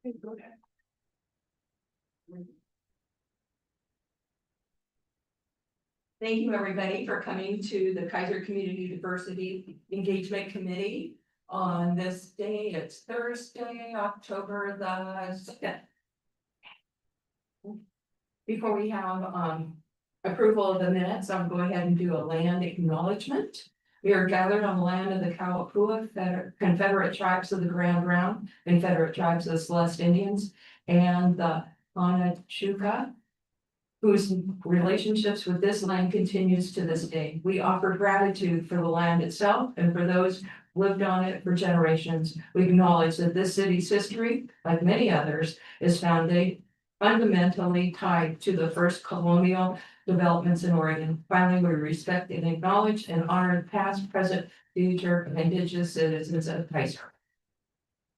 Okay, go ahead. Thank you, everybody, for coming to the Kaiser Community Diversity Engagement Committee on this day. It's Thursday, October the 2nd. Before we have approval of the minutes, I'll go ahead and do a land acknowledgement. We are gathered on the land of the Kawapua Confederate Tribes of the Grand Round, Confederate Tribes of the Celeste Indians, and the Anachuka, whose relationships with this land continues to this day. We offer gratitude for the land itself and for those lived on it for generations. We acknowledge that this city's history, like many others, is fundamentally tied to the first colonial developments in Oregon. Finally, we respect and acknowledge and honor the past, present, future of Indigenous citizens of Kaiser.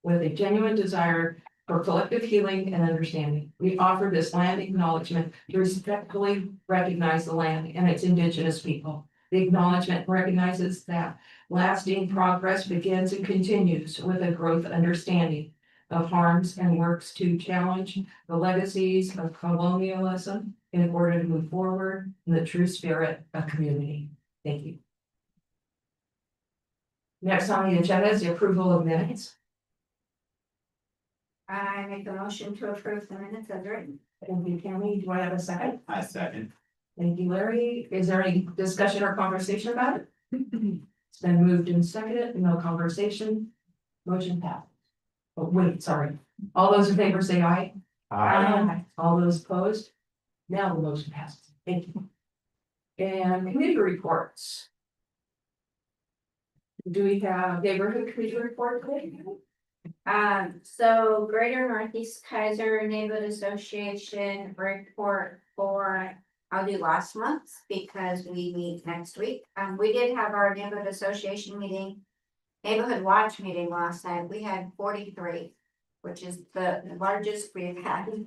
With a genuine desire for collective healing and understanding, we offer this land acknowledgement to respectfully recognize the land and its Indigenous people. The acknowledgement recognizes that lasting progress begins and continues with a growth understanding of harms and works to challenge the legacies of colonialism in order to move forward in the true spirit of community. Thank you. Next on the agenda is the approval of minutes. I make a motion to approve the minutes as written. Thank you, Tammy. Do I have a second? I second. Thank you, Larry. Is there any discussion or conversation about it? It's been moved and seconded, no conversation. Motion passed. Oh, wait, sorry. All those in favor say aye. Aye. All those opposed? Now the motion passes. Thank you. And committee reports. Do we have neighborhood committee report today? So Greater Northeast Kaiser Neighborhood Association report for, I'll do last month because we meet next week. We did have our neighborhood association meeting, neighborhood watch meeting last night. We had 43, which is the largest we've had.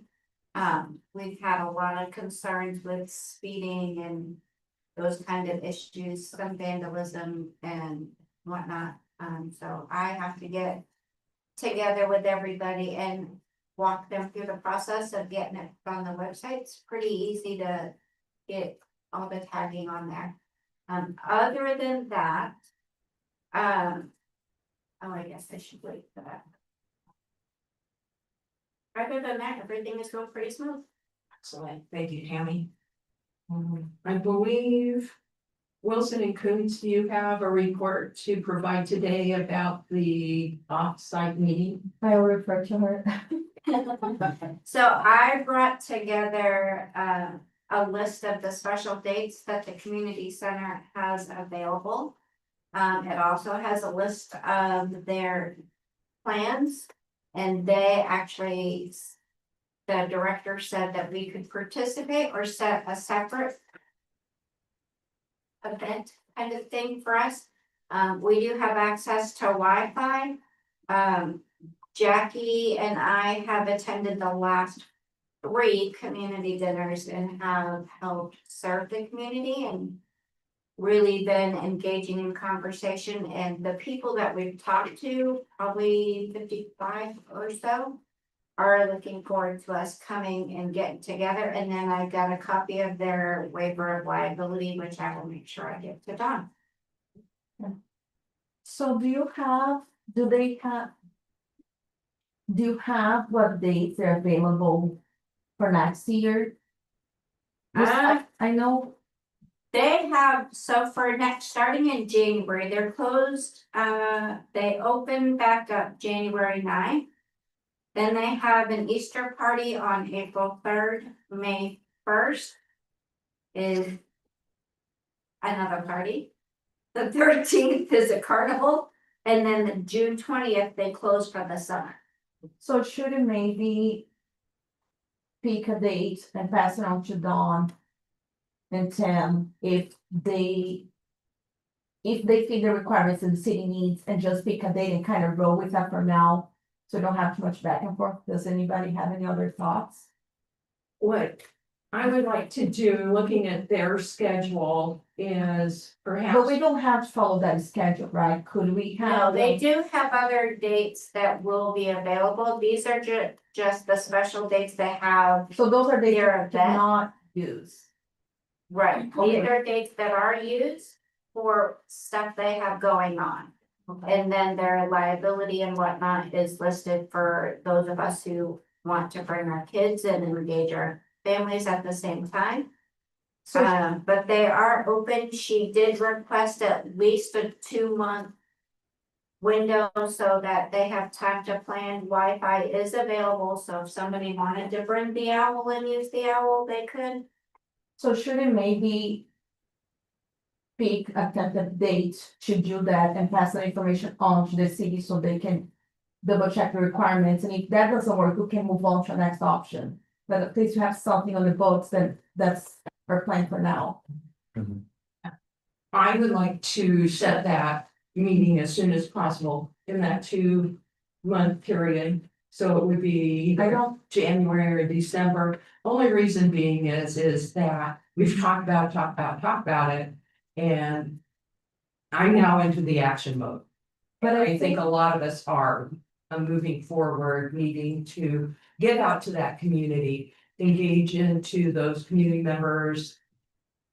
We've had a lot of concerns with speeding and those kind of issues, some vandalism and whatnot. So I have to get together with everybody and walk them through the process of getting it on the website. It's pretty easy to get all the tagging on there. Other than that, oh, I guess I should wait for that. Other than that, everything is going pretty smooth. Excellent. Thank you, Tammy. I believe Wilson and Coons, do you have a report to provide today about the off-site meeting? I will refer to her. So I brought together a list of the special dates that the community center has available. It also has a list of their plans, and they actually, the director said that we could participate or set a separate event kind of thing for us. We do have access to Wi-Fi. Jackie and I have attended the last 3 community dinners and have helped serve the community and really been engaging in conversation. And the people that we've talked to, probably 55 or so, are looking forward to us coming and getting together. And then I got a copy of their waiver of liability, which I will make sure I give to Don. So do you have what dates are available for next year? Yes, I know. They have, so for next, starting in January, they're closed, they open back up January 9th. Then they have an Easter party on April 3rd, May 1st is another party. The 13th is a carnival, and then the June 20th, they close for the summer. So should it maybe pick a date and pass it on to Dawn and Tim if they fit the requirements and the city needs, and just pick a date and kind of roll with that for now, so don't have too much back and forth. Does anybody have any other thoughts? What I would like to do, looking at their schedule, is But perhaps, we don't have to follow that schedule, right? Could we have? No, they like- do have other dates that will be available. These are just the special dates they have. So those are dates Their that event. cannot use. Right, Okay. these are dates that are used for stuff they have going on. And then their liability and whatnot is listed for those of us who want to bring our kids and engage our families at the same time. So, But they are open. She did request at least a 2-month window so that they have time to plan. Wi-Fi is available, so if somebody wanted to bring the owl and use the owl, they could. so should it maybe pick a tentative date to do that and pass that information on to the city so they can double check the requirements, and if that doesn't work, we can move on to the next option. But at least you have something on the books, then that's our plan for now. I would like to set that meeting as soon as possible in that 2-month period. So it would be I either don't, January or December. Only reason being is that we've talked about it. And I'm now into the action mode. but I think a lot of us are moving forward, needing to get out to that community, engage into those community members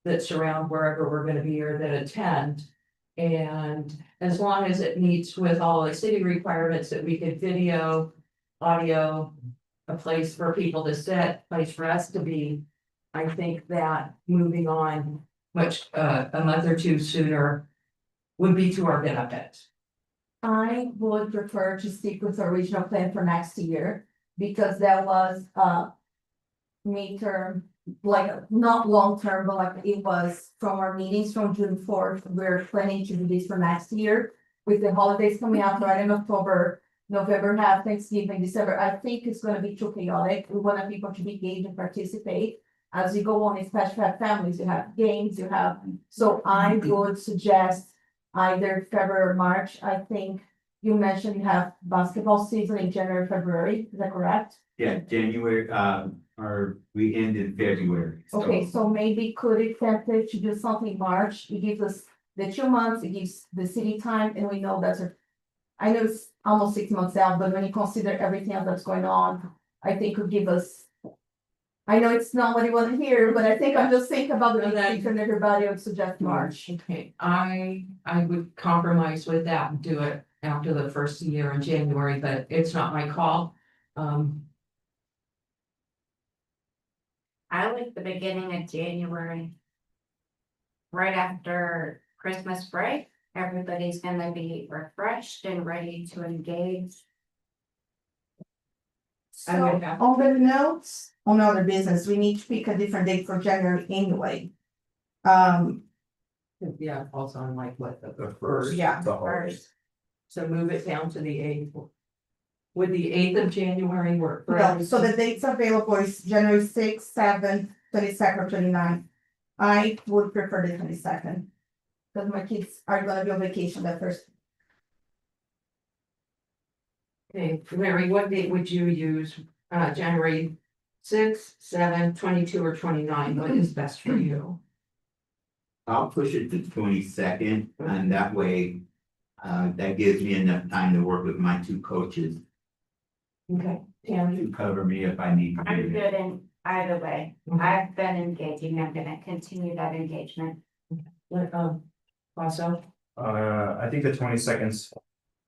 that surround wherever we're gonna be or that attend. And as long as it meets with all the city requirements that we could video, audio, a place for people to sit, place for us to be, I think that moving on much, a month or two sooner would be to our benefit. I would prefer to stick with the original plan for next year, because that was midterm, like not long term, but like it was from our meetings from June 4th. We're planning to do this for next year. With the holidays coming up right in October, November have Thanksgiving, December, I think it's gonna be too chaotic. We want people to be engaged and participate. As you go on, especially have families, you have games, you have, so I would suggest either February or March. I think you mentioned you have basketball season in January, February, is that correct? Yeah, January, or we end in February. so- Okay, so maybe could it tempt it to do something March? It gives us the 2 months, it gives the city time, and we know that's I know it's almost 6 months out, but when you consider everything else that's going on, I think could give us. I know it's not what you want to hear, but I think I'm just thinking about the Well, big that- picture and everybody would suggest March. Okay, I would compromise with that and do it after the first year in January, but it's not my call. I like the beginning of January. Right after Christmas break, everybody's gonna be refreshed and ready to engage. I So would have- on the notes, on other business, we need to pick a different date for January anyway. Um, Yeah, it falls on like what, the The first, yeah. The holidays. so move it down to the 8th. Would the 8th of January work? for no, so the everyone? dates available is January 6th, 7th, 22nd, or 29th. I would prefer the 22nd. Because my kids are gonna be on vacation that first. Okay, Larry, what date would you use? January 6th, 7th, 22, or 29? What is best for you? I'll push it to 22nd, and that way, that gives me enough time to work with my two coaches Okay, Tammy? to cover me if I need to. I'm do that. good in either way. I've been engaging. I'm gonna continue that engagement. Also, I think the 22nd's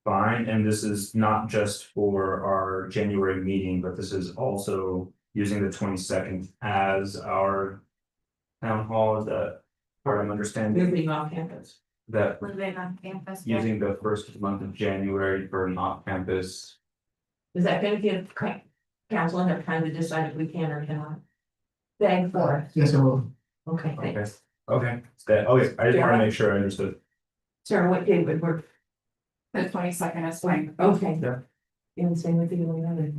fine, and this is not just for our January meeting, but this is also using the 22nd as our. Town hall, is that part I'm understanding, moving off campus. that Living on campus. yeah. using the first month of January for an off-campus. Is that gonna give council enough time to decide if we can or cannot? Beg for it. Yes, I will. Okay, Okay, thanks. okay, okay, I just wanna make sure I understood. Sarah, what date would work? The 22nd is fine. Okay. Yeah. And same with you, Leona.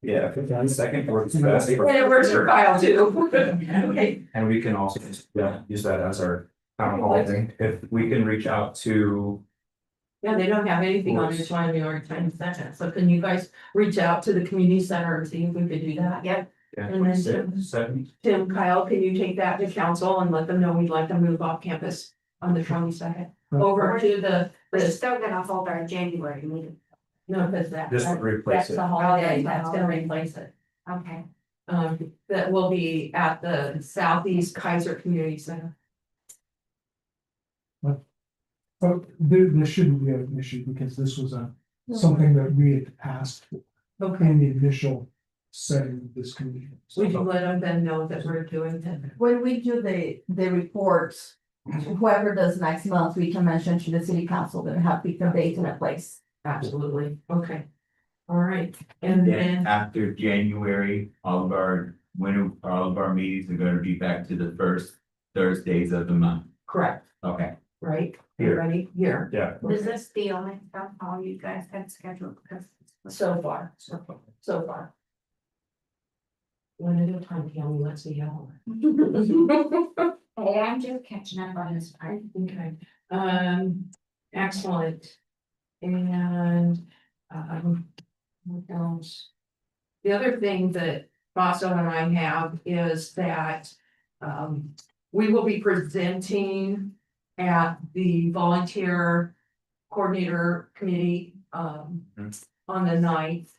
Yeah, 22nd works best, And it works for Kyle too. Okay, and we can also, use that as our town hall thing, if we can reach out to. yeah, they don't have anything on Course. this January 22nd, so can you guys reach out to the community center and see if we could do that? Yep. Yeah, And then 26th. Tim, Kyle, can you take that to council and let them know we'd like to move off campus on the 22nd? Over to We're the, still gonna hold our January meeting. no, because that, This would replace that's it. the holiday, Oh, that's gonna replace it. Okay. That will be at the Southeast Kaiser Community Center. But there shouldn't be an issue because this was something that we had asked Okay. in the initial setting of this committee. Would you let them then know that we're doing that? When we do the reports, whoever does next month, we can mention to the city council that have picked a date and a place. Absolutely, okay. All right, and And then, then after January, all of our meetings are gonna be back to the first Thursdays of the month. correct, Okay. right? You Here. ready? Here. Yeah. Is this the only stuff all you guys had scheduled? Because So far, so far. One at a time, Tammy, let's see how. Hey, I'm just catching up on this part. Okay, excellent. And, what else? The other thing that Basso and I have is that, we will be presenting at the volunteer coordinator committee, on the 9th.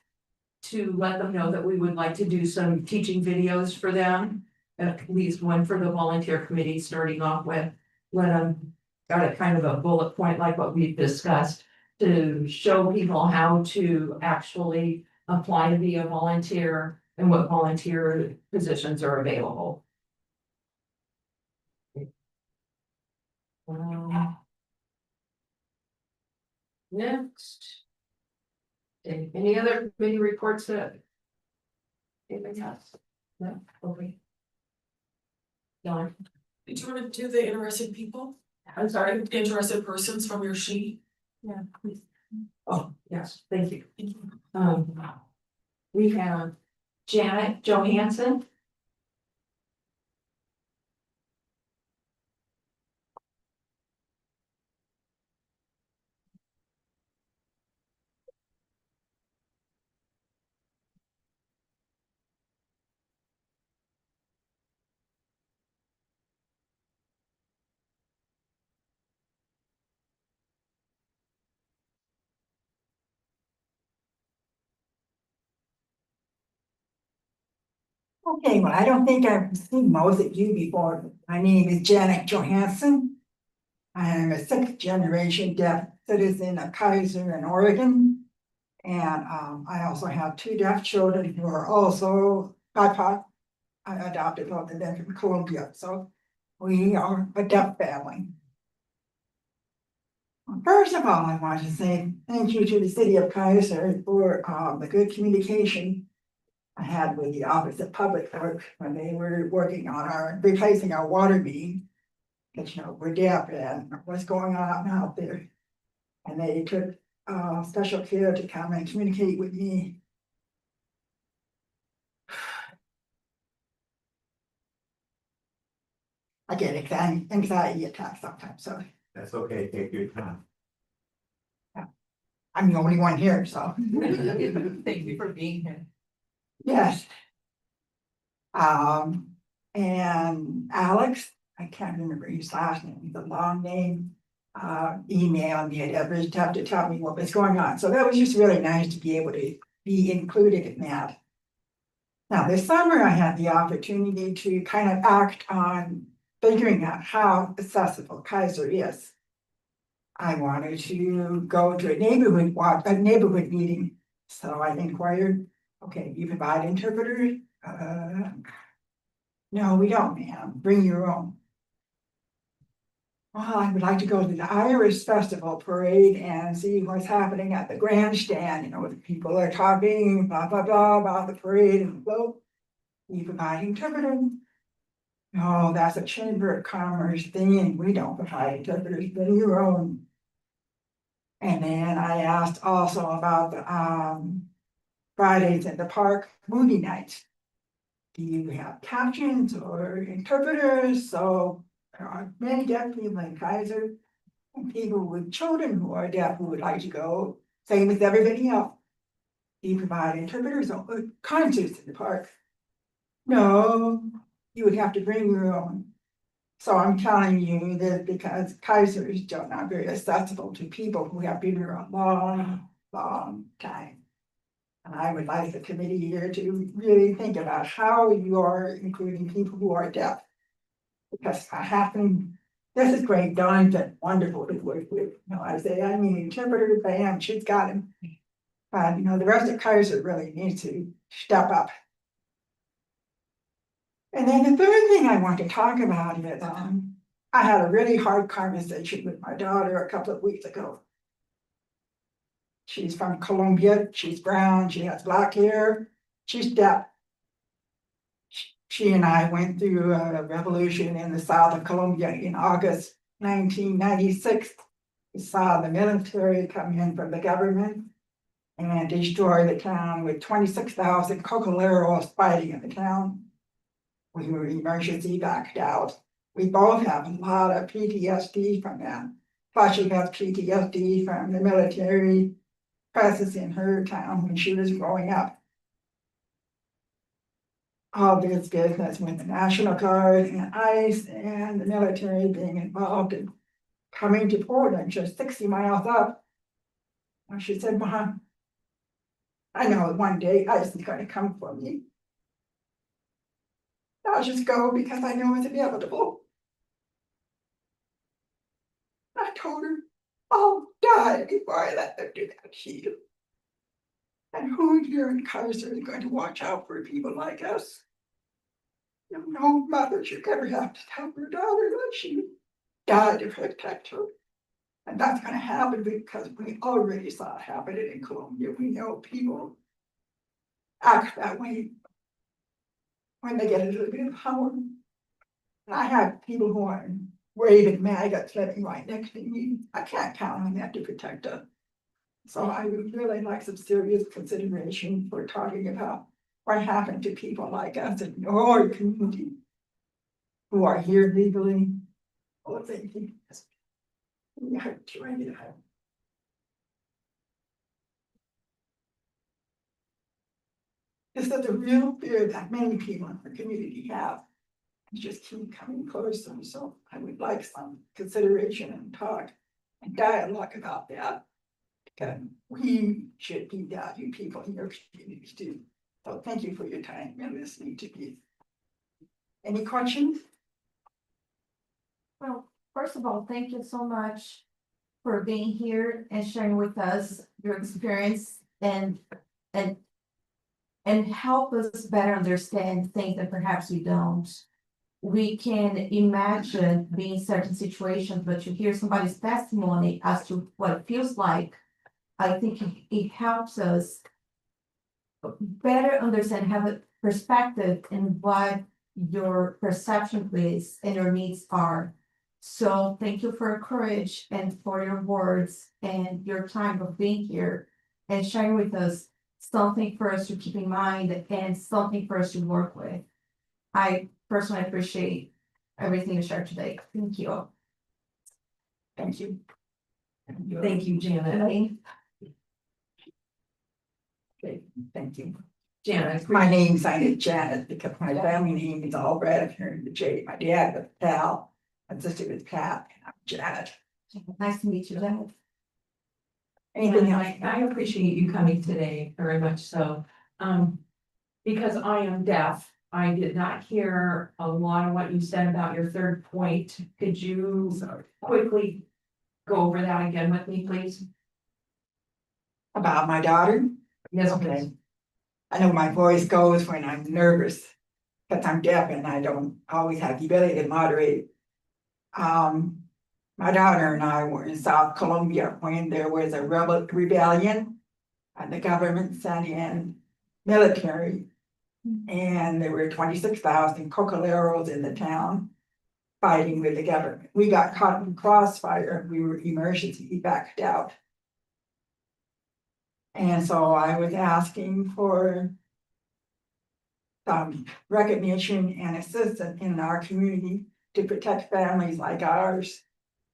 To let them know that we would like to do some teaching videos for them, at least one for the volunteer committee, starting off with. Let them, got a kind of a bullet point like what we've discussed, to show people how to actually apply to be a volunteer and what volunteer positions are available. Next. Okay, any other committee reports that? Anybody else? No, okay. Don, Did you want to do the interested people, I'm sorry. interested persons from your sheet? Yeah, please. Oh, yes, thank you. Thank you. We have Janet Johansson. Okay, well, I don't think I've seen most of you before. My name is Janet Johansson. I am a sixth generation deaf citizen of Kaiser in Oregon. And I also have two deaf children who are also BIPOC. I adopted both of them from Colombia, so we are a deaf family. First of all, I want to say thank you to the city of Kaiser for the good communication I had with the Office of Public Works when they were working on replacing our water main. Cause we're deaf and what's going on out there. And they took special care to come and communicate with me. I get anxiety attacks sometimes, so That's okay, take your time. I'm the only one here, so. Thank you for being here. Yes. And Alex, I can't remember his last name, the long name, emailed me at every time to tell me what was going on. So that was just really nice to be able to be included in that. Now, this summer I had the opportunity to kind of act on figuring out how accessible Kaiser is. I wanted to go to a neighborhood meeting, so I inquired, okay, you provide interpreters? No, we don't, ma'am, bring your own. Well, I would like to go to the Irish Festival Parade and see what's happening at the grandstand, the people are talking, blah, blah, blah, about the parade and float. You provide interpreters? No, that's a Chamber of Commerce thing, we don't provide interpreters, bring your own. And then I asked also about the Fridays at the park movie nights. Do you have captions or interpreters? So there are many deaf people in Kaiser and people with children who are deaf who would like to go, same as everybody else. Do you provide interpreters or concerts in the park? No, you would have to bring your own. So I'm telling you that because Kaiser is just not very accessible to people who have been here a long, long time. And I would like the committee here to really think about how you are including people who are deaf. Because I happen, this is great, Dawn's been wonderful to work with, I say, I mean, interpreter, bam, she's got him. But, the rest of Kaiser really needs to step up. And then the third thing I want to talk about is, I had a really hard conversation with my daughter a couple of weeks ago. She's from Colombia, she's brown, she has black hair, she's deaf. She and I went through a revolution in the south of Colombia in August 1996. We saw the military come in from the government and destroy the town with 26,000 cocoleros fighting in the town. We were emergency backed out. We both have a lot of PTSD from that. Plus she has PTSD from the military presence in her town when she was growing up. All this business with the National Guard and ICE and the military being involved in coming to Portland, just 60 miles up. And she said, Mom, I know one day ICE is going to come for me. I'll just go because I know it's inevitable. I told her, I'll die before I let them do that to you. And who here in Kaiser is going to watch out for people like us? No mother should ever have to tell her daughter that she died to protect her. And that's going to happen because we already saw it happening in Colombia. We know people act that way when they get a little bit of power. And I have people who are waving maggots living right next to me. I can't count on that to protect us. So I would really like some serious consideration for talking about what happened to people like us in your community who are here legally. Oh, thank you. You have to write it out. This is the real fear that many people in our community have. It's just keep coming closer. So I would like some consideration and talk and dialogue about that. Because we should be valued people in your communities too. So thank you for your time and listening to me. Any questions? Well, first of all, thank you so much for being here and sharing with us your experience and help us better understand things that perhaps we don't. We can imagine being in certain situations, but to hear somebody's testimony as to what it feels like, I think it helps us better understand, have a perspective in what your perception is and your needs are. So thank you for your courage and for your words and your time of being here and sharing with us something for us to keep in mind and something for us to work with. I personally appreciate everything you shared today. Thank you. Thank you. Thank you, Janet. Okay, thank you. Janet, My name's Janet because my family name is all Brad here in the J. My dad was Cal, my sister was Pat, and I'm Janet. Nice to meet you, Janet. Anything else? I appreciate you coming today very much so. Because I am deaf, I did not hear a lot of what you said about your third point. Could you quickly go over that again with me, please? About my daughter? Yes, Okay. please. I know my voice goes when I'm nervous, because I'm deaf and I don't always have the ability to moderate. My daughter and I were in South Colombia when there was a rebellion and the government sent in military. And there were 26,000 cocoleros in the town fighting with the government. We got caught in crossfire. We were emergency backed out. And so I was asking for some recognition and assistance in our community to protect families like ours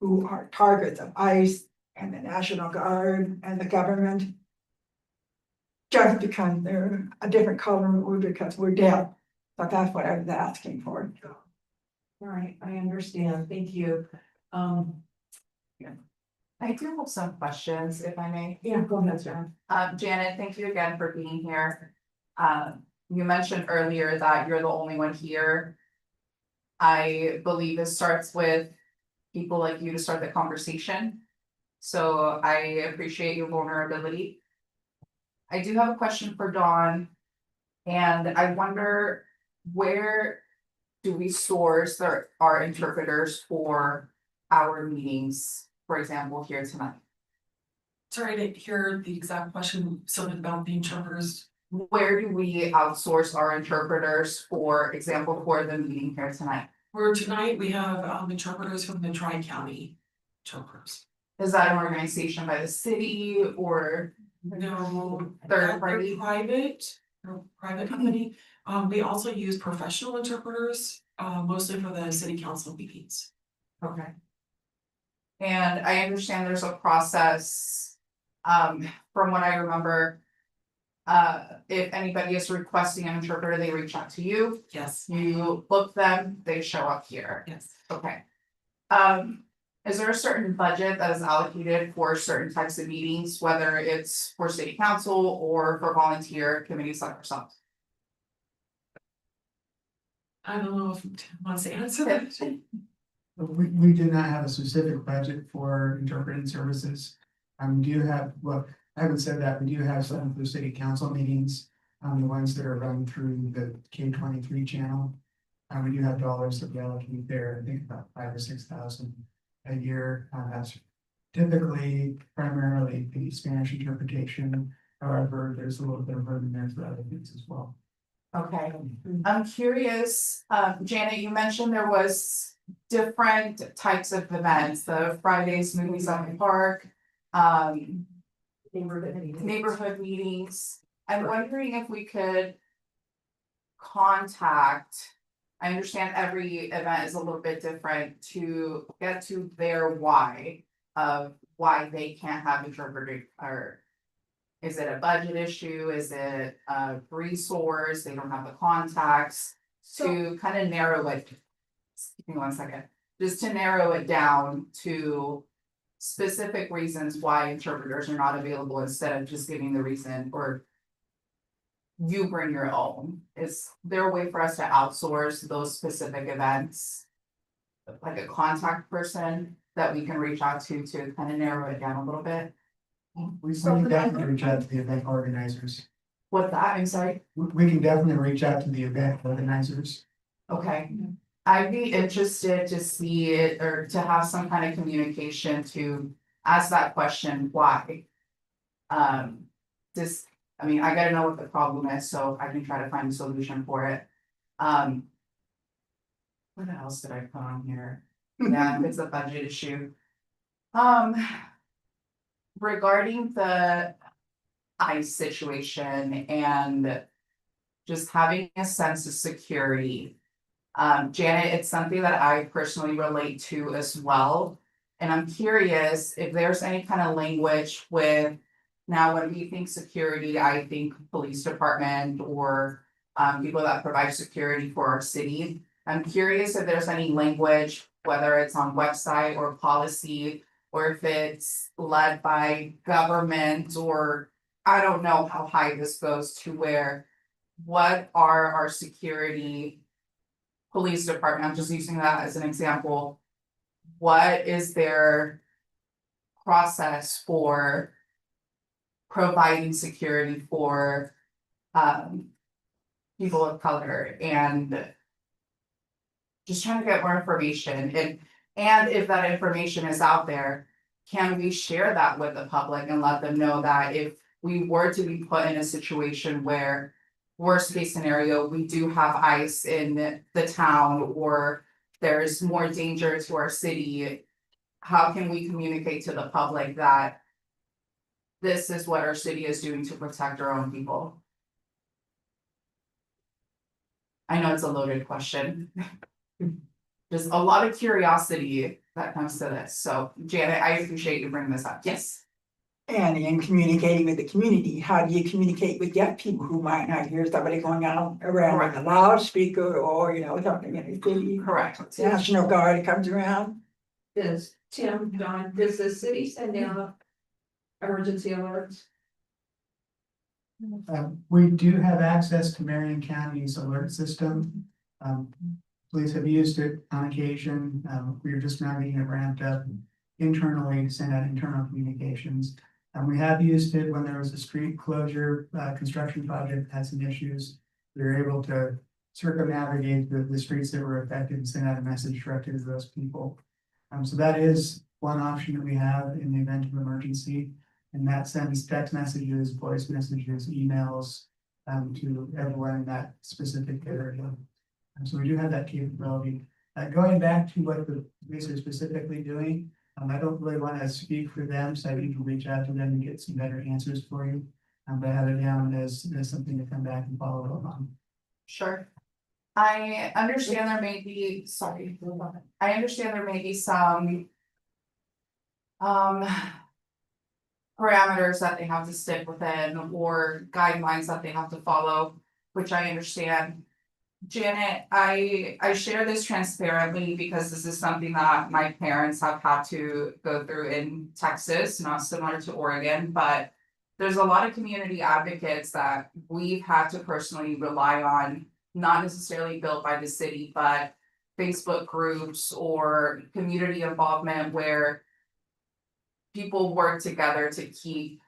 who are targets of ICE and the National Guard and the government. Just because they're a different color or because we're deaf. So that's what I was asking for. All right, I understand, thank you. I do have some questions, if I may. Yeah, go ahead, John. Janet, thank you again for being here. You mentioned earlier that you're the only one here. I believe it starts with people like you to start the conversation. So I appreciate your vulnerability. I do have a question for Dawn. And I wonder, where do we source our interpreters for our meetings, for example, here tonight? Sorry, I didn't hear the exact question, something about the interpreters. Where do we outsource our interpreters, for example, for the meeting here tonight? For tonight, we have interpreters from the Tri-County interpreters. Is that an organization by the city or No. third party? Private company. We also use professional interpreters, mostly for the city council meetings. Okay. And I understand there's a process, from what I remember. If anybody is requesting an interpreter, they reach out to you, Yes, you book them, they show up here. yes. Okay. Is there a certain budget that is allocated for certain types of meetings, whether it's for city council or for volunteer committees like ourselves? I don't know if Tim wants to answer that. We do not have a specific budget for interpreting services. We do have, well, having said that, we do have some of the city council meetings, the ones that are run through the K-23 channel. We do have dollars that we allocate there, I think about 5,000 or 6,000 a year. That's typically primarily the Spanish interpretation. However, there's a little bit of room there for other things as well. Okay, I'm curious, Janet, you mentioned there was different types of events, the Fridays movies on the park. Neighborhood meetings. I'm wondering if we could contact. I understand every event is a little bit different, to get to their why of why they can't have interpreting, or is it a budget issue? Is it a resource? They don't have the contacts to kind of narrow it. Give me 1 second, just to narrow it down to specific reasons why interpreters are not available, instead of just giving the reason, or you bring your own. Is there a way for us to outsource those specific events? Like a contact person that we can reach out to kind of narrow it down a little bit? We can definitely reach out to the event organizers. What that, I'm sorry, We can definitely reach out to the event organizers. okay. I'd be interested to see it, or to have some kind of communication to ask that question, why? Just, I mean, I gotta know what the problem is, so I can try to find a solution for it. What else did I put on here? Yeah, it's a budget issue. Regarding the ICE situation and just having a sense of security. Janet, it's something that I personally relate to as well. And I'm curious if there's any kind of language with, now when we think security, I think police department or people that provide security for our city. I'm curious if there's any language, whether it's on website or policy, or if it's led by government, or I don't know how high this goes to, where what are our security police department, I'm just using that as an example. What is their process for providing security for people of color, and just trying to get more information, and if that information is out there, can we share that with the public and let them know that if we were to be put in a situation where, worst case scenario, we do have ICE in the town, or there's more danger to our city, how can we communicate to the public that this is what our city is doing to protect our own people? I know it's a loaded question. There's a lot of curiosity that comes to this, so Janet, I appreciate you bringing this up, yes. And in communicating with the community, how do you communicate with deaf people who might not hear somebody going on around with a loudspeaker or, something in the city? Correct. National Guard comes around. Does Tim, Don, does the city send out emergency alerts? We do have access to Marion County's alert system. Police have used it on occasion. We are just now getting it ramped up internally to send out internal communications. And we have used it when there was a street closure, construction project that had some issues. We were able to circumnavigate the streets that were affected and send out a message directed to those people. So that is one option that we have in the event of emergency. And that sends text messages, voice messages, emails to everyone in that specific area. So we do have that capability. Going back to what the police are specifically doing, I don't really want to speak for them, so I think we'll reach out to them and get some better answers for you. But I have it down as something to come back and follow up on. Sure. I understand there may be, I understand there may be some. Parameters that they have to stick within or guidelines that they have to follow, which I understand. Janet, I share this transparently because this is something that my parents have had to go through in Texas, not similar to Oregon, but there's a lot of community advocates that we've had to personally rely on, not necessarily built by the city, but Facebook groups or community involvement where people work together to keep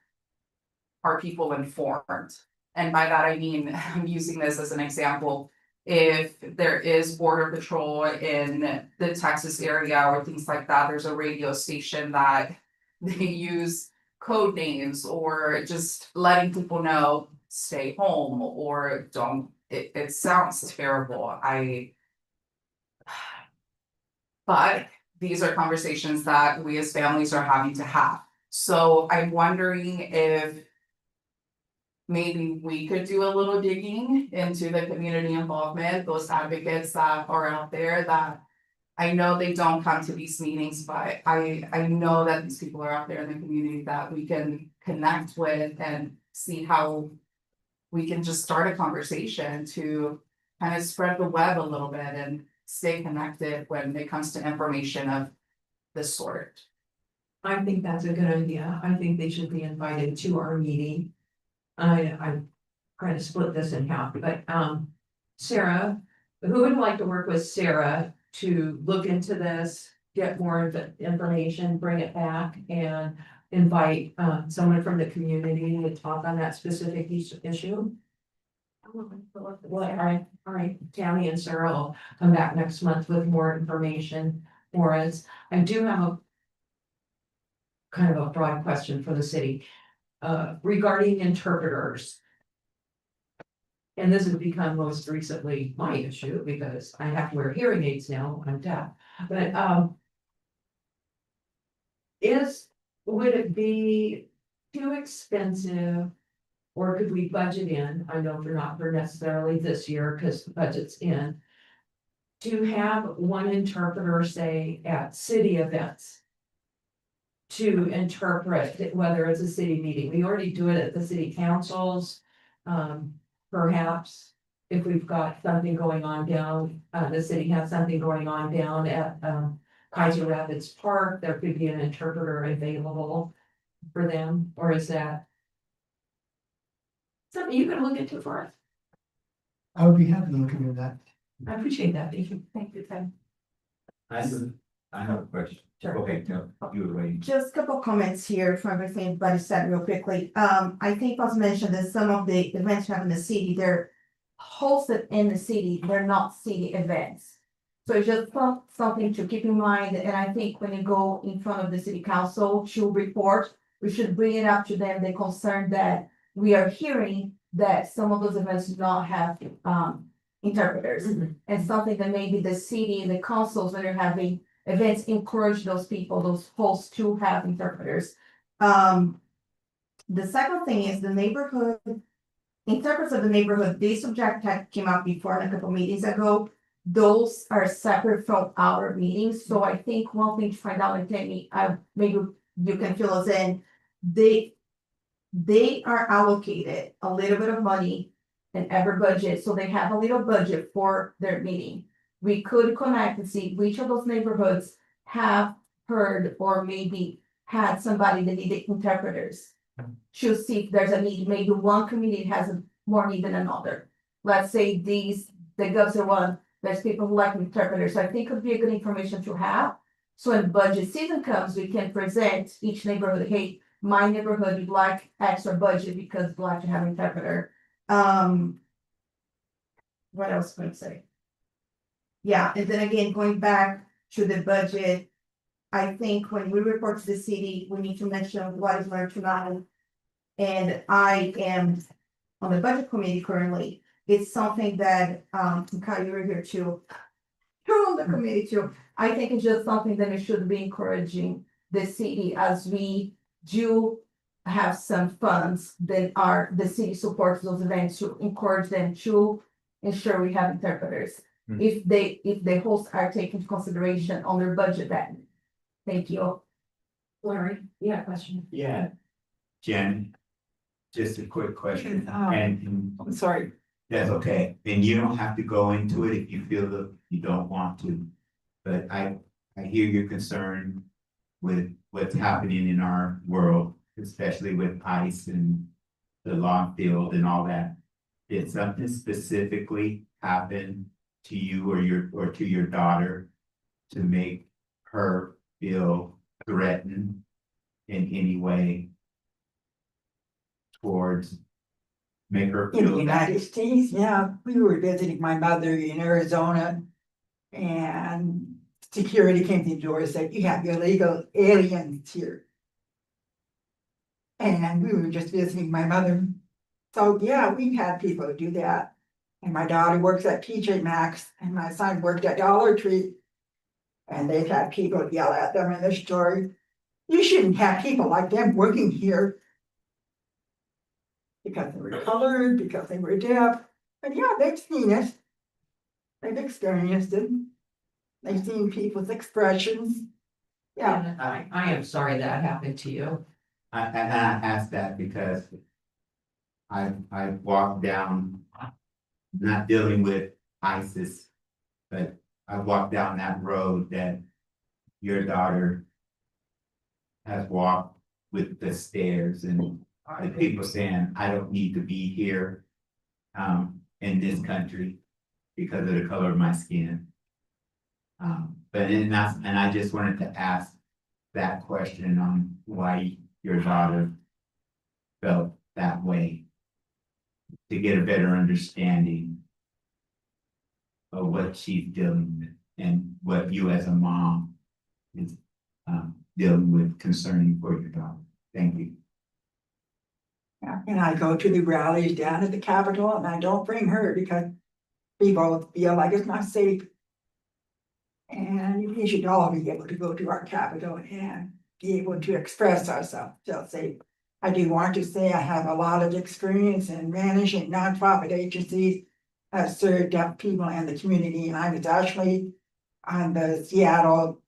our people informed. And by that, I mean, I'm using this as an example. If there is border patrol in the Texas area or things like that, there's a radio station that they use code names or just letting people know, stay home or don't, it sounds terrible. But these are conversations that we as families are having to have. So I'm wondering if maybe we could do a little digging into the community involvement, those advocates that are out there that I know they don't come to these meetings, but I know that these people are out there in the community that we can connect with and see how we can just start a conversation to kind of spread the web a little bit and stay connected when it comes to information of this sort. I think that's a good idea. I think they should be invited to our meeting. I'm trying to split this in half, but Sarah, who would like to work with Sarah to look into this, get more information, bring it back and invite someone from the community to talk on that specific issue? Well, all right, Tammy and Sarah will come back next month with more information for us. I do have a kind of a broad question for the city regarding interpreters. And this has become most recently my issue because I have to wear hearing aids now when I'm deaf. But would it be too expensive? Or could we budget in, I know not for necessarily this year, because the budget's in. To have one interpreter, say, at city events. To interpret whether it's a city meeting, we already do it at the city councils. Perhaps if we've got something going on down, the city has something going on down at Kaiser Rapids Park, there could be an interpreter available for them, or is that something you can look into for us? I would be happy to look into that. I appreciate that, thank you, Ted. I have a question. Sure. Okay, no, you were waiting. Just a couple comments here from everything everybody said real quickly. I think was mentioned that some of the events we have in the city, they're hosted in the city, they're not city events. So it's just something to keep in mind, and I think when you go in front of the city council to report, we should bring it up to them, the concern that we are hearing that some of those events do not have interpreters. And something that maybe the city and the councils that are having events encourage those people, those hosts to have interpreters. The second thing is the neighborhood, interpreters of the neighborhood, this subject had came up before in a couple meetings ago. Those are separate from our meetings, so I think one thing to find out, and Tammy, maybe you can fill us in. they are allocated a little bit of money in every budget, so they have a little budget for their meeting. We could connect and see which of those neighborhoods have heard or maybe had somebody that needed interpreters. To see if there's a need, maybe one community has a more need than another. Let's say the Gulfs are one, there's people who like interpreters, so I think it would be a good information to have. So when budget season comes, we can present each neighborhood, hey, my neighborhood would like extra budget because we'd like to have an interpreter. What else can I say? Yeah, and then again, going back to the budget. I think when we report to the city, we need to mention what is learned tonight. And I am on the budget committee currently. It's something that, Kyle, you were here too. You're on the committee too. I think it's just something that we should be encouraging the city as we do have some funds that the city supports those events to encourage them to ensure we have interpreters. Hmm. If the hosts are taken into consideration on their budget then. Thank you. Larry, you have a question? Yeah. Jen, just a quick question, and I'm sorry. that's okay, and you don't have to go into it if you feel that you don't want to. But I hear your concern with what's happening in our world, especially with ICE and the law field and all that. Did something specifically happen to you or to your daughter to make her feel threatened in any way towards make her In the feel that? United States, yeah, we were visiting my mother in Arizona. And security came to the door and said, you have illegal aliens here. And we were just visiting my mother. So yeah, we've had people do that. And my daughter works at TJ Maxx and my son worked at Dollar Tree. And they've had people yell at them in the store. You shouldn't have people like them working here. Because they were colored, because they were deaf. But yeah, they've seen it. They've experienced it. They've seen people's expressions. Yeah, And I am sorry that happened to you. I asked that because I walked down, not dealing with ISIS, but I walked down that road that your daughter has walked with the stairs and the people saying, I don't need to be here in this country because of the color of my skin. And I just wanted to ask that question on why your daughter felt that way. To get a better understanding of what she's dealing with and what you as a mom is dealing with concerning for your daughter. Thank you. yeah. And I go to the rallies down at the Capitol and I don't bring her because we both feel like it's not safe. And we should all be able to go to our Capitol and be able to express ourselves, feel safe. I do want to say I have a lot of experience in managing nonprofit agencies. I've served deaf people in the community, and I was actually on the Seattle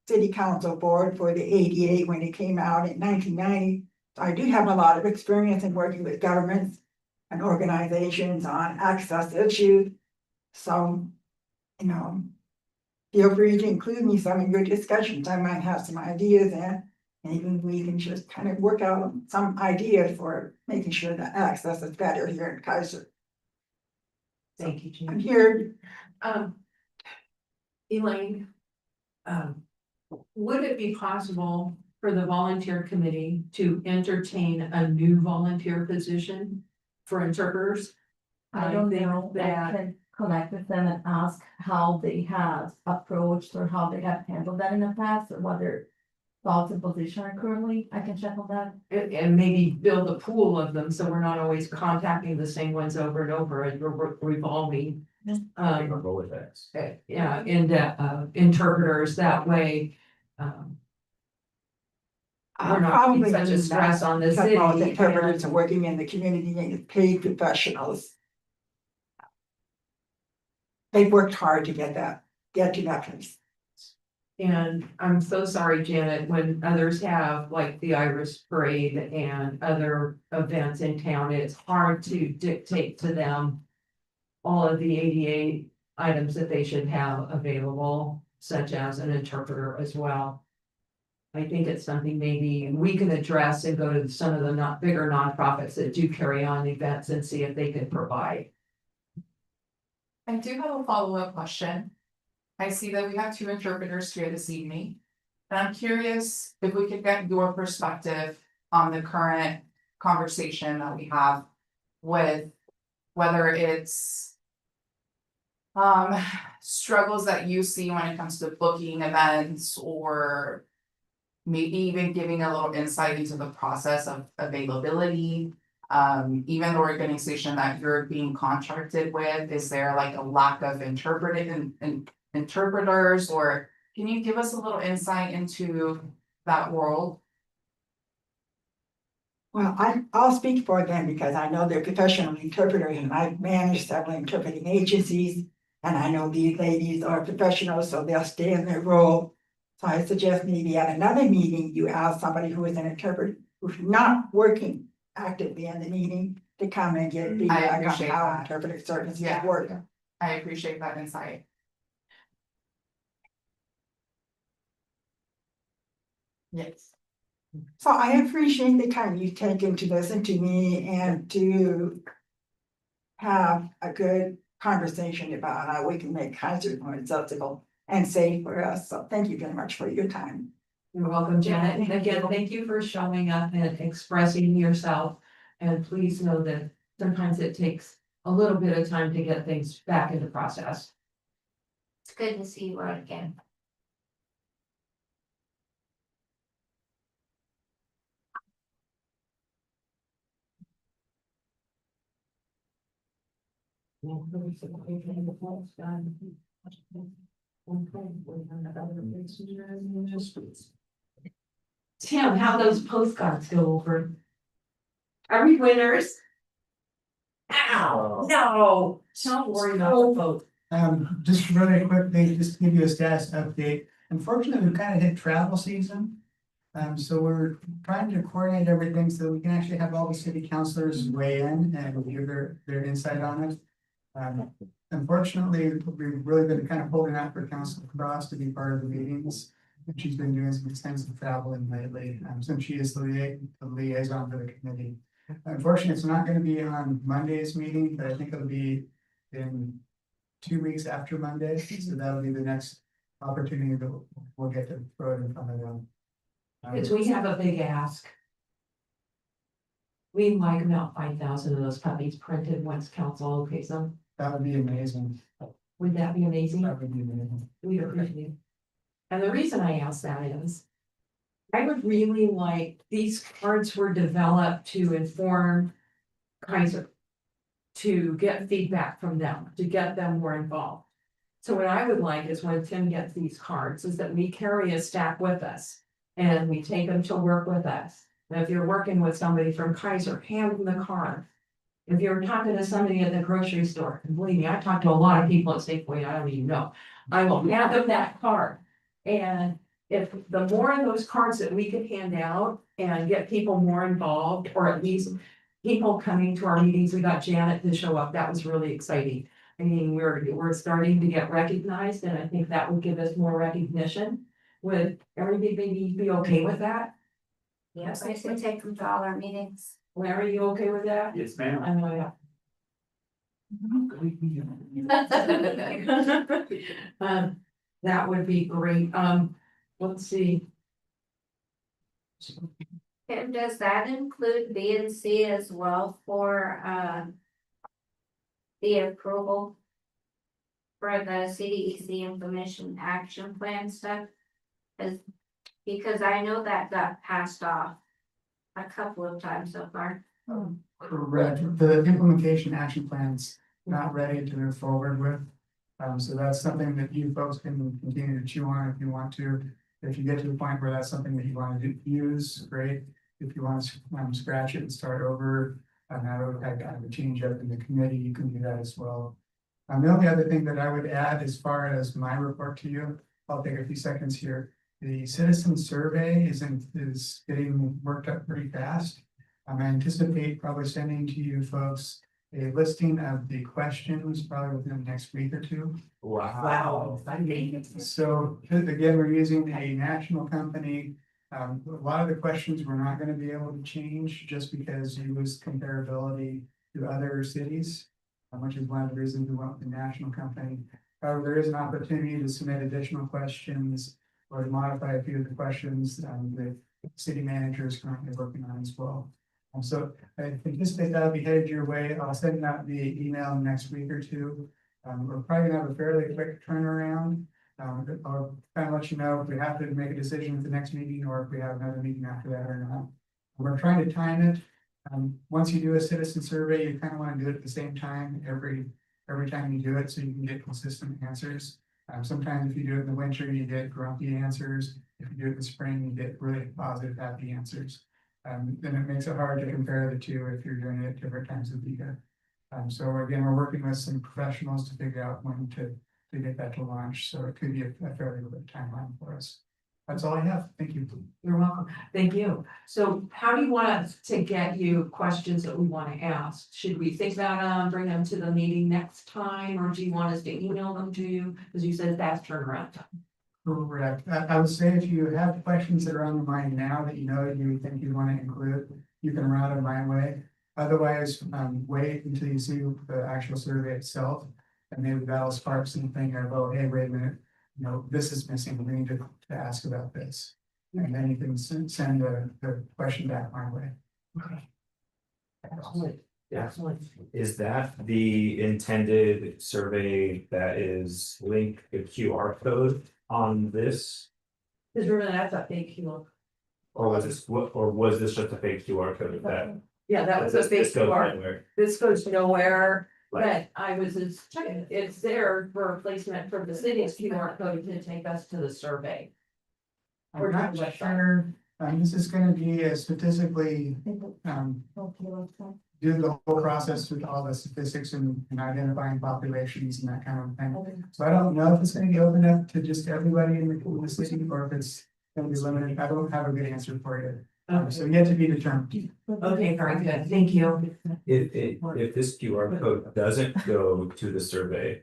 City Council board for the ADA when it came out in 1990. So I do have a lot of experience in working with governments and organizations on access issues. So, feel free to include me some in your discussions. I might have some ideas and maybe we can just kind of work out some ideas for making sure that access is better here in Kaiser. Thank you, I'm Jean. here. Elaine. Would it be possible for the volunteer committee to entertain a new volunteer position for interpreters? I don't think know that I can connect with them and ask how they have approached or how they have handled that in the past, or what their thoughts and position are currently. I can check on that. And maybe build a pool of them, so we're not always contacting the same ones over and over, and we're revolving. I'll go with that. Yeah, and interpreters that way. We're not putting Probably such a stress on the because most city. interpreters are working in the community and paid professionals. They've worked hard to get to that place. And I'm so sorry, Janet, when others have like the Iris Parade and other events in town, it's hard to dictate to them all of the ADA items that they should have available, such as an interpreter as well. I think it's something maybe we can address and go to some of the not bigger nonprofits that do carry on events and see if they can provide. I do have a follow-up question. I see that we have two interpreters here this evening. And I'm curious if we could get your perspective on the current conversation that we have with whether it's struggles that you see when it comes to booking events or maybe even giving a little insight into the process of availability. Even the organization that you're being contracted with, is there like a lack of interpreters, or can you give us a little insight into that world? Well, I'll speak for them because I know they're professional interpreters and I've managed several interpreting agencies. And I know these ladies are professionals, so they'll stay in their role. So I suggest maybe at another meeting, you ask somebody who is an interpreter, who's not working actively in the meeting, to come and get feedback on appreciate how that. interpretive services Yeah. work. I appreciate that insight. Yes. So I appreciate the time you've taken to listen to me and to have a good conversation about how we can make Kaiser more accessible and safe for us. So thank you very much for your time. You're welcome, Janet. And again, thank you for showing up and expressing yourself. And please know that sometimes it takes a little bit of time to get things back into process. It's good to see you out again. Tim, how those postcards go over? Are we winners? Ow, no, don't worry about the vote. Just really quickly, just to give you a status update. Unfortunately, we've kind of hit travel season. So we're trying to coordinate everything so that we can actually have all the city councilors weigh in and give their insight on it. Unfortunately, we've really been kind of holding out for Councilor Cross to be part of the meetings. And she's been doing some extensive traveling lately, since she is the liaison for the committee. Unfortunately, it's not gonna be on Monday's meeting, but I think it'll be in 2 weeks after Monday, so that'll be the next opportunity that we'll get to throw it in front of them. Because we have a big ask. We'd like about 5,000 of those puppies printed once council okays them. That would be amazing. Would that be amazing? That would be amazing. We appreciate it. And the reason I ask that is, I would really like, these cards were developed to inform Kaiser, to get feedback from them, to get them more involved. So what I would like is when Tim gets these cards, is that we carry a stack with us and we take them to work with us. And if you're working with somebody from Kaiser, hand them the card. If you're talking to somebody at the grocery store, and believe me, I talk to a lot of people at Safeway, I don't even know. I will hand them that card. And if the more of those cards that we could hand out and get people more involved, or at least people coming to our meetings, we got Janet to show up, that was really exciting. I mean, we're starting to get recognized, and I think that would give us more recognition. Would everybody be okay with that? Yes, I say take them to all our meetings. Larry, you okay with that? Yes, ma'am. I know, yeah. That would be great. Let's see. And does that include B and C as well for the approval for the CDEC information action plan stuff? Because I know that got passed off a couple of times so far. Correct. The implementation action plan's not ready to move forward with. So that's something that you folks can continue to chew on if you want to. If you get to the point where that's something that you want to use, great. If you want to scratch it and start over, and have kind of a change up in the committee, you can do that as well. The only other thing that I would add as far as my report to you I'll take a few seconds here. The citizen survey is getting worked up pretty fast. I anticipate probably sending to you folks a listing of the questions probably within the next week or two. Wow. So again, we're using a national company. A lot of the questions we're not gonna be able to change just because you lose comparability to other cities. Which is one of the reasons we went with the national company. However, there is an opportunity to submit additional questions or to modify a few of the questions the city manager is currently working on as well. So I anticipate that'll be headed your way. I'll send it out via email in the next week or two. We're probably gonna have a fairly quick turnaround. I'll kind of let you know if we have to make a decision at the next meeting or if we have another meeting after that or not. We're trying to time it. Once you do a citizen survey, you kind of want to do it at the same time every time you do it, so you can get consistent answers. Sometimes if you do it in the winter, you get grumpy answers. If you do it in the spring, you get really positive, happy answers. Then it makes it hard to compare the two if you're doing it at different times of the year. So again, we're working with some professionals to figure out when to get that to launch, so it could be a fairly good timeline for us. That's all I have. Thank you. You're welcome. Thank you. So how do you want us to get you questions that we want to ask? Should we think about them, bring them to the meeting next time, or do you want us to email them to you? Because you said fast turnaround time. Correct. I would say if you have questions that are on your mind now that you think you want to include, you can route them my way. Otherwise, wait until you see the actual survey itself. And maybe that'll spark something of, oh, hey, wait a minute, this is missing. We need to ask about this. And then you can send the question back my way. Okay. Excellent. Excellent. Is that the intended survey that is linked a QR code on this? Because remember, that's a fake QR. Or was this just a fake QR code that? Yeah, that was a this fake goes QR. anywhere? This goes nowhere, Like- but I was just checking, it's there for a placement from the city's QR code to take us to the survey. I'm not sure, this is gonna be a statistically, do the whole process with all the statistics and identifying populations and that kind of thing. So I don't know if it's gonna be open up to just everybody in the city or if it's gonna be limited. I don't have a good answer for you. So yet to be determined. Okay, very good. Thank you. If this QR code doesn't go to the survey,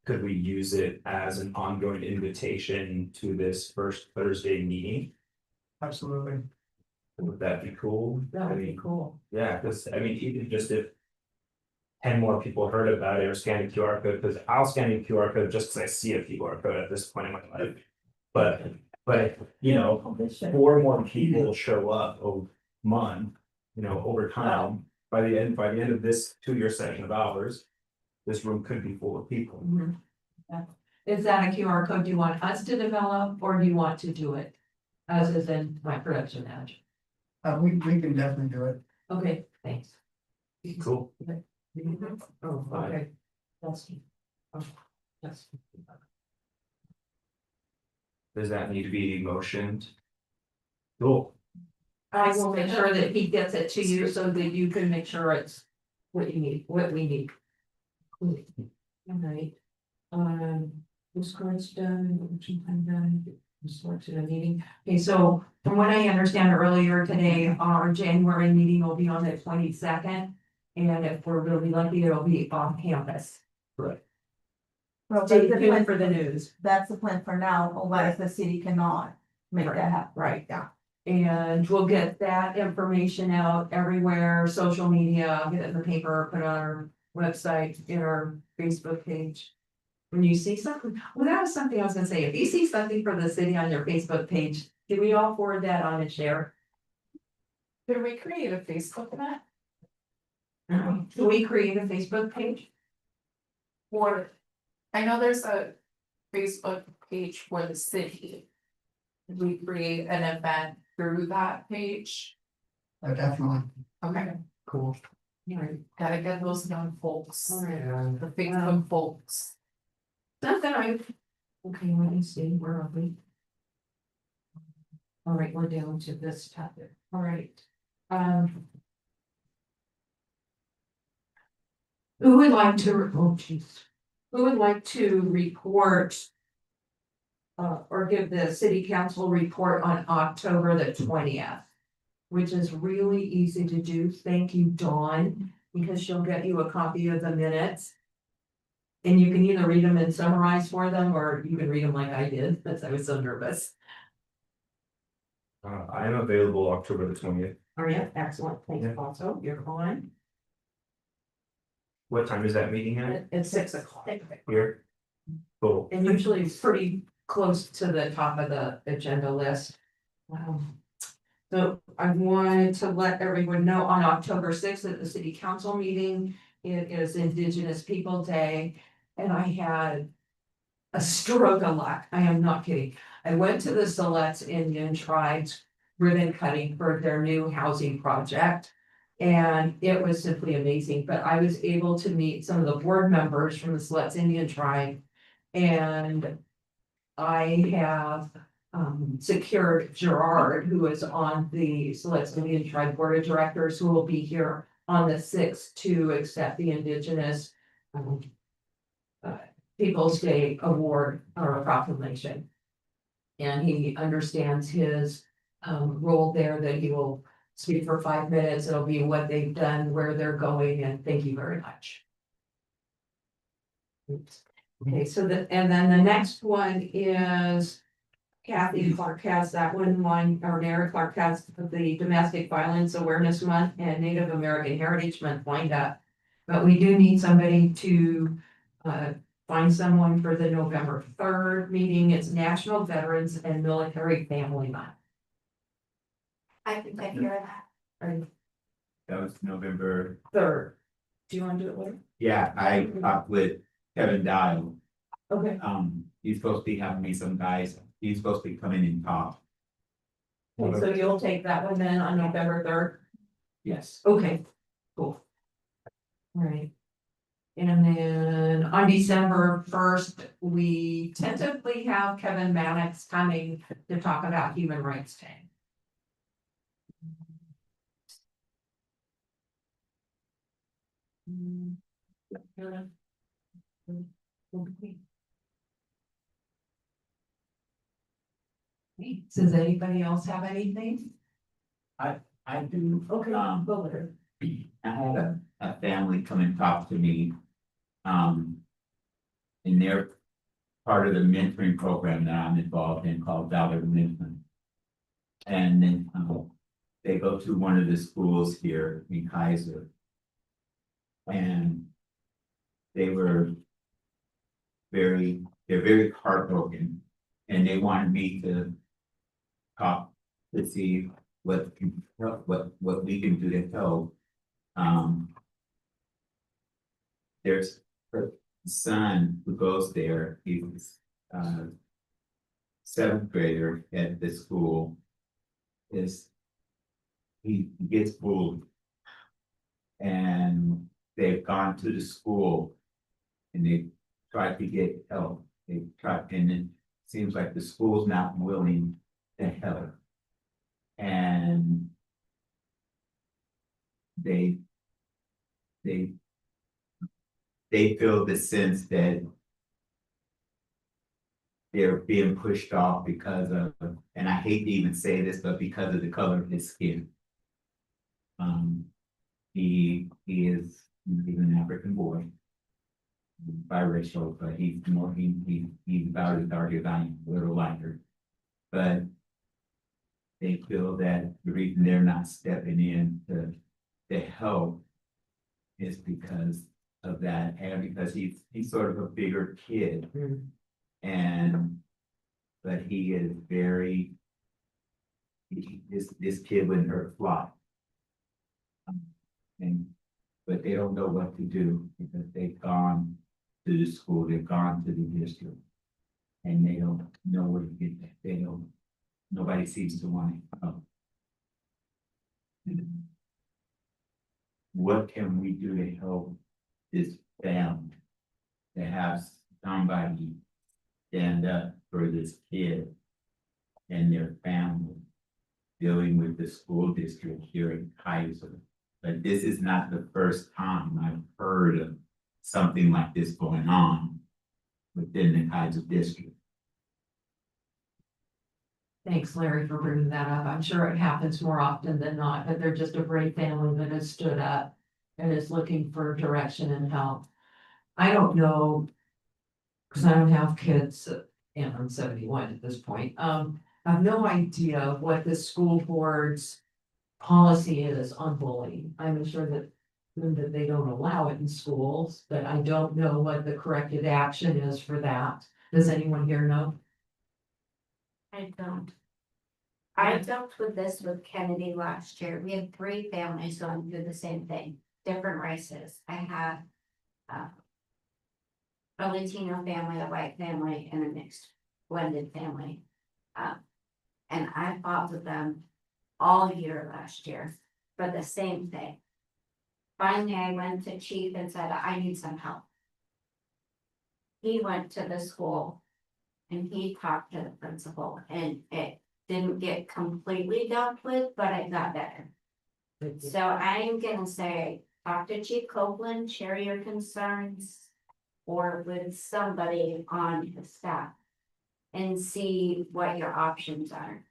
could we use it as an ongoing invitation to this first Thursday meeting? Absolutely. Would that be cool? That would be cool. Yeah, because I mean, even just if 10 more people heard about it or scanned a QR code, because I'll scan a QR code just because I see a QR code at this point in my life. But 4 more people show up a month, over time, by the end of this 2-year session of ours, this room could be full of people. Mhm. Yeah. Is that a QR code you want us to develop, or do you want to do it? As is in my production manager. We can definitely do it. Okay, thanks. Cool. Oh, okay. That's. Oh, that's. Does that need to be motioned? Cool. I will make sure that he gets it to you so that you can make sure it's what you need, what we need. All right. This card's done, I'm done. Start to the meeting. Okay, so from what I understand earlier today, our January meeting will be on the 22nd. And if we're really lucky, it'll be off campus. Right. Well, Stay that's the tuned plan for the news. That's the plan for now, otherwise the city cannot make that happen. Right, yeah. And we'll get that information out everywhere, social media, get it in the paper, put it on our website, in our Facebook page. When you see something, well, that was something I was gonna say, if you see something from the city on your Facebook page, can we all forward that on and share? Could we create a Facebook event? Can we create a Facebook page? Or, I know there's a Facebook page for the city. Could we create an event through that page? Definitely. Okay, Cool. Right. gotta get those young folks, All right. the Facebook folks. Something okay, let me see, where are we? All right, we're down to this topic, all right. Who would like to, oh jeez, who would like to report? or give the city council report on October the 20th. Which is really easy to do. Thank you, Dawn, because she'll get you a copy of the minutes. And you can either read them and summarize for them, or you can read them like I did, because I was so nervous. I am available October the 20th. All right, excellent. Thank you Yeah. also. You're on. What time is that meeting at? It's 6 o'clock. Here? Cool. And usually it's pretty close to the top of the agenda list. So I wanted to let everyone know on October 6th at the city council meeting, it is Indigenous People Day. And I had a stroke of luck. I am not kidding. I went to the Siletz Indian Tribes ribbon cutting for their new housing project. And it was simply amazing, but I was able to meet some of the board members from the Siletz Indian Tribe. And I have secured Gerard, who is on the Siletz Indian Tribe Board of Directors, who will be here on the 6th to accept the Indigenous Peoples' Day Award or proclamation. And he understands his role there, that he will speak for 5 minutes. It'll be what they've done, where they're going, and thank you very much. Oops. Okay, so and then the next one is Kathy Clark has that one, or Nara Clark has the Domestic Violence Awareness Month and Native American Heritage Month lined up. But we do need somebody to find someone for the November 3rd meeting. It's National Veterans and Military Family Month. I can take care of that. That was November, 3rd. Do you want to do it later? yeah, I talked with Kevin Dial. Okay. He's supposed to be having me some guys, he's supposed to be coming in top. Okay, so you'll take that one then on November 3rd? Yes. Okay, cool. All right. And then on December 1st, we tentatively have Kevin Mannix coming to talk about Human Rights Day. Does anybody else have anything? I do, Okay, go with her. I had a family come and talk to me. And they're part of the mentoring program that I'm involved in called Valor Mentoring. And then, they go to one of the schools here in Kaiser. And they're very heartbroken, and they wanted me to talk to see what we can do to help. There's her son who goes there, he's 7th grader at the school. He gets bullied. And they've gone to the school and they tried to get help. And it seems like the school's not willing to help. And they feel the sense that they're being pushed off because of, and I hate to even say this, but because of the color of his skin. He's an African boy, biracial, but he's about as dark as I am, a little lighter. But they feel that the reason they're not stepping in to help is because of that, and because he's sort of a bigger kid. But he is very, this kid wouldn't hurt a fly. But they don't know what to do because they've gone to the school, they've gone to the district. And they don't know where to get that, nobody seems to want to help. What can we do to help this family to have somebody stand up for this kid and their family dealing with the school district here in Kaiser? But this is not the first time I've heard of something like this going on within the Kaiser district. Thanks, Larry, for bringing that up. I'm sure it happens more often than not, but they're just a brave family that has stood up and is looking for direction and help. I don't know, because I don't have kids, and I'm 71 at this point. I have no idea what the school board's policy is on bullying. I'm sure that they don't allow it in schools, but I don't know what the corrective action is for that. Does anyone here know? I don't. I dealt with this with Kennedy last year. We had 3 families going through the same thing, different races. I had a Latino family, a white family, and a mixed blended family. And I fought with them all year last year for the same thing. Finally, I went to chief and said, I need some help. He went to the school and he talked to the principal, and it didn't get completely dealt with, but it got better. So I am gonna say, talk to Chief Copeland, share your concerns, or with somebody on his staff. And see what your options are.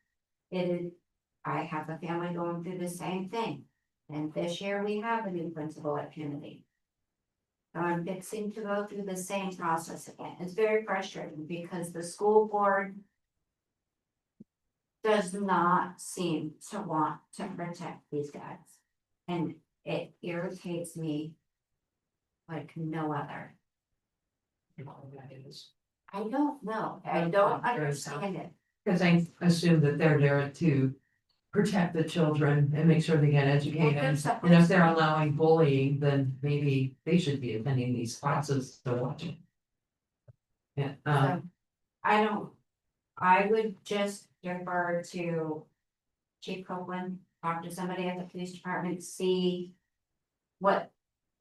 I have a family going through the same thing, and this year we have a new principal at Kennedy. So I'm fixing to go through the same process again. It's very frustrating because the school board does not seem to want to protect these guys. And it irritates me like no other. I don't know. I don't understand it. Because I assume that they're there to protect the children and make sure they get educated. And if they're allowing bullying, then maybe they should be attending these classes to watch it. Yeah, So, I would just defer to Chief Copeland, talk to somebody at the police department, see what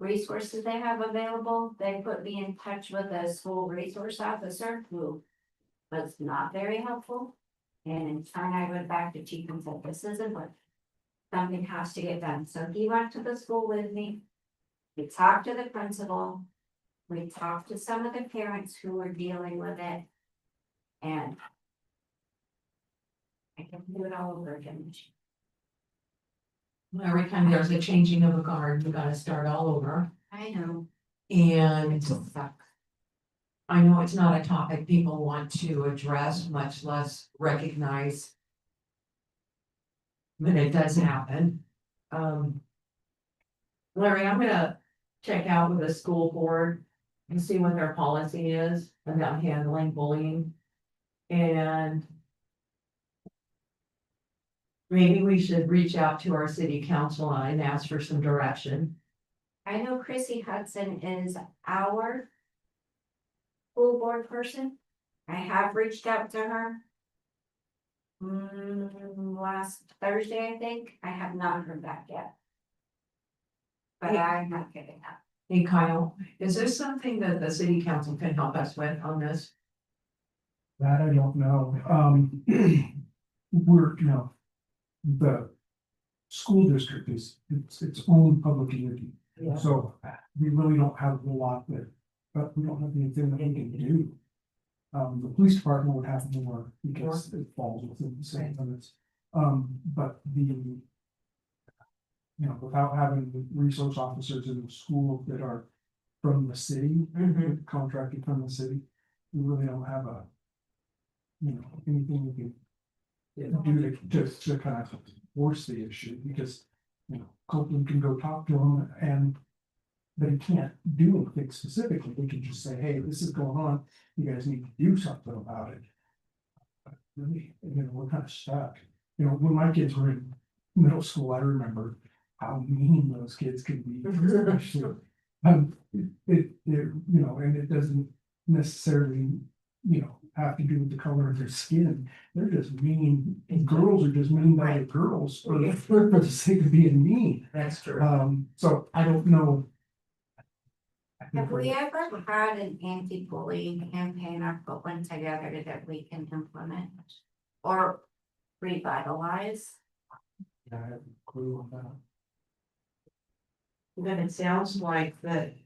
resources they have available. They put me in touch with a school resource officer who was not very helpful. And in turn, I went back to chief and said, this isn't what, something has to get done. So he went to the school with me. We talked to the principal. We talked to some of the parents who were dealing with it. And I can do it all over again. every time there's a changing of a guard, you gotta start all over. I know, And it just sucks. I know it's not a topic people want to address, much less recognize. But it does happen. Larry, I'm gonna check out with the school board and see what their policy is about handling bullying. And maybe we should reach out to our city council and ask for some direction. I know Chrissy Hudson is our school board person. I have reached out to her. Last Thursday, I think. I have not heard back yet. But I'm not giving up. Hey Kyle, is there something that the city council can help us with on this? That I don't know. We're, the school district is, it's its own public entity. Yeah. So we really don't have a lot that, but we don't have anything that we can do. The police department would have more because it falls within the same limits. But without having the resource officers in the school that are from the city, contracted from the city, we really don't have anything we can do to kind of force the issue, because, Copeland can go talk to them but he can't do anything specifically. We can just say, hey, this is going on, you guys need to do something about it. But really, we're kind of stuck. When my kids were in middle school, I remember how mean those kids can be. Especially, and it doesn't necessarily, have to do with the color of their skin. They're just mean, and girls are just mean by the girls for the sake of being mean. That's true. So I don't know. Have we ever had an anti-bullying campaign or put one together that we can implement? Or revitalize? I have a clue on that. Then it sounds like that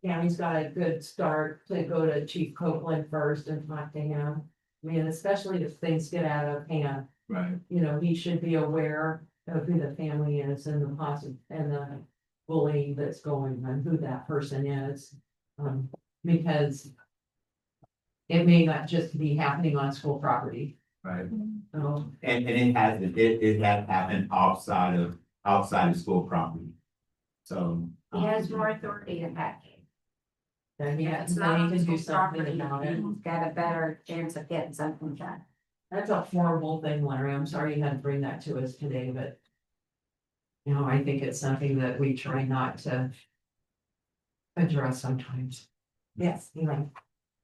Tammy's got a good start to go to Chief Copeland first and talk to him. I mean, especially if things get out of hand, Right. you know, he should be aware of who the family is and the and the bullying that's going on, who that person is. Because it may not just be happening on school property, Right. so. And it has, it has happened outside of school property. So. He has more authority than that. Then you It's they not need to do on something property, about it. he's got a better chance of getting something done. That's a horrible thing, Larry. I'm sorry you had to bring that to us today, but. You know, I think it's something that we try not to. Address sometimes. Yes, you know.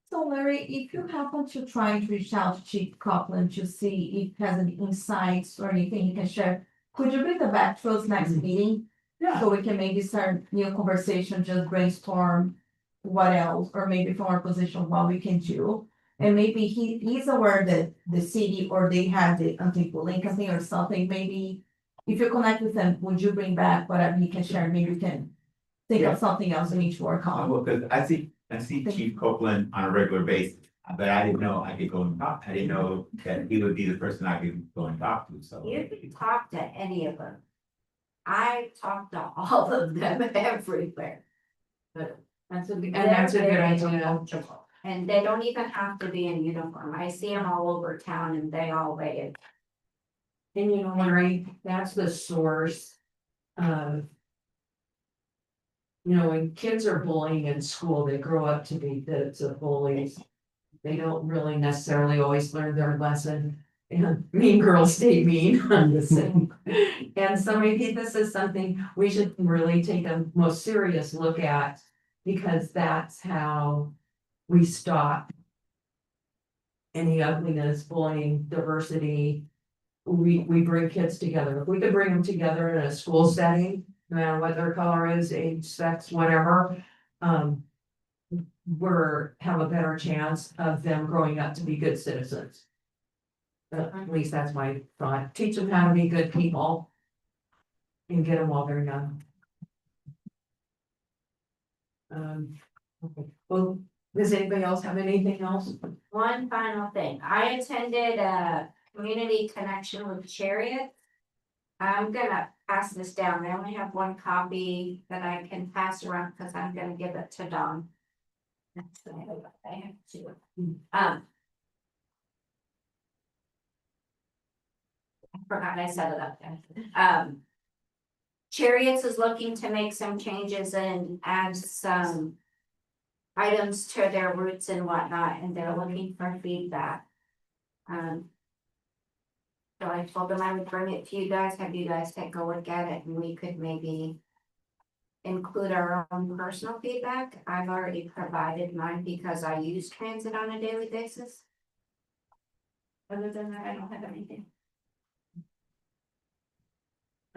So Larry, if you happen to try to reach out to Chief Copeland to see if he has any insights or anything you can share, could you bring that back to us next meeting? Yeah. So we can maybe start new conversation, just brainstorm what else, or maybe from our position, what we can do. And maybe he's aware that the city or they have the anti-bullying campaign or something, maybe. If you connect with them, would you bring back whatever he can share, maybe we can think Yeah. of something else we need to work on. Well, because I see Chief Copeland on a regular basis, but I didn't know I could go and talk, I didn't know that he would be the person I could go and talk to, so. You can talk to any of them. I talk to all of them everywhere. That's a good They're very idea. approachable, and they don't even have to be in uniform. I see them all over town and they all weigh it. And you know, Larry, that's the source of. You know, when kids are bullying in school, they grow up to be the bullies. They don't really necessarily always learn their lesson. And mean girls stay mean, I'm just saying. And so maybe this is something we should really take a most serious look at. Because that's how we stop. Any ugliness, bullying, diversity. We bring kids together. If we could bring them together in a school setting, no matter what their color is, age, sex, whatever. Have a better chance of them growing up to be good citizens. At least that's my thought. Teach them how to be good people. And get them while they're young. Okay. Well, does anybody else have anything else? One final thing, I attended a community connection with Chariot. I'm gonna pass this down, I only have one copy that I can pass around, because I'm gonna give it to Dawn. That's what I have to. I forgot I set it up there. Chariots is looking to make some changes and add some items to their routes and whatnot, and they're looking for feedback. So I told them I would bring it to you guys, have you guys take a look at it, and we could maybe include our own personal feedback. I've already provided mine because I use transit on a daily basis. Other than that, I don't have anything.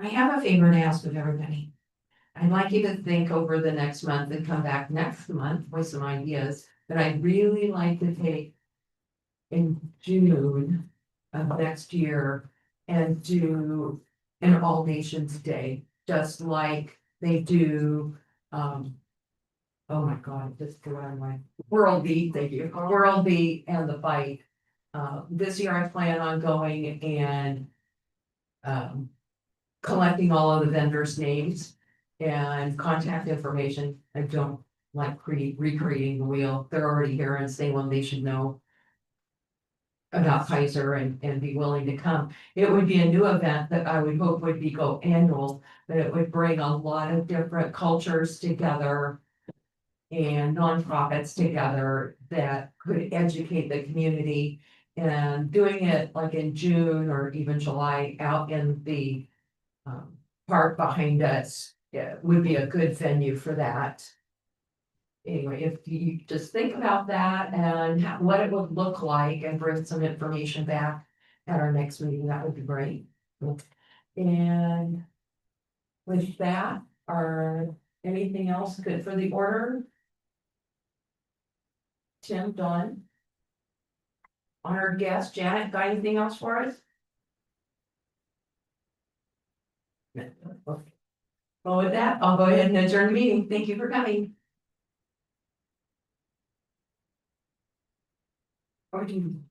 I have a favor to ask of everybody. I'd like you to think over the next month and come back next month with some ideas that I'd really like to take. In June of next year and do an all nations day, just like they do. Oh my God, just go on my World Beat, thank you, World Beat and the fight. This year I plan on going and. Collecting all of the vendors' names and contact information. I don't like recreating the wheel. They're already here and Salem, they should know. About Kaiser and be willing to come. It would be a new event that I would hope would be go annual, but it would bring a lot of different cultures together. And nonprofits together that could educate the community. And doing it like in June or even July out in the park behind us, would be a good venue for that. Anyway, if you just think about that and what it would look like and bring some information back at our next meeting, that would be great. And with that, anything else good for the order? Tim, Dawn? Honored guest, Janet, got anything else for us? Okay. Well, with that, I'll go ahead and adjourn the meeting. Thank you for coming. Or do you?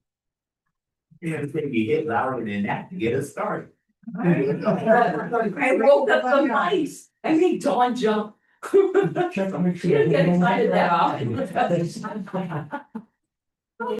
Yeah, it's gonna be hit louder than that to get us started. I rolled up the mice, I made Dawn jump. Check, make She sure. didn't get excited that often.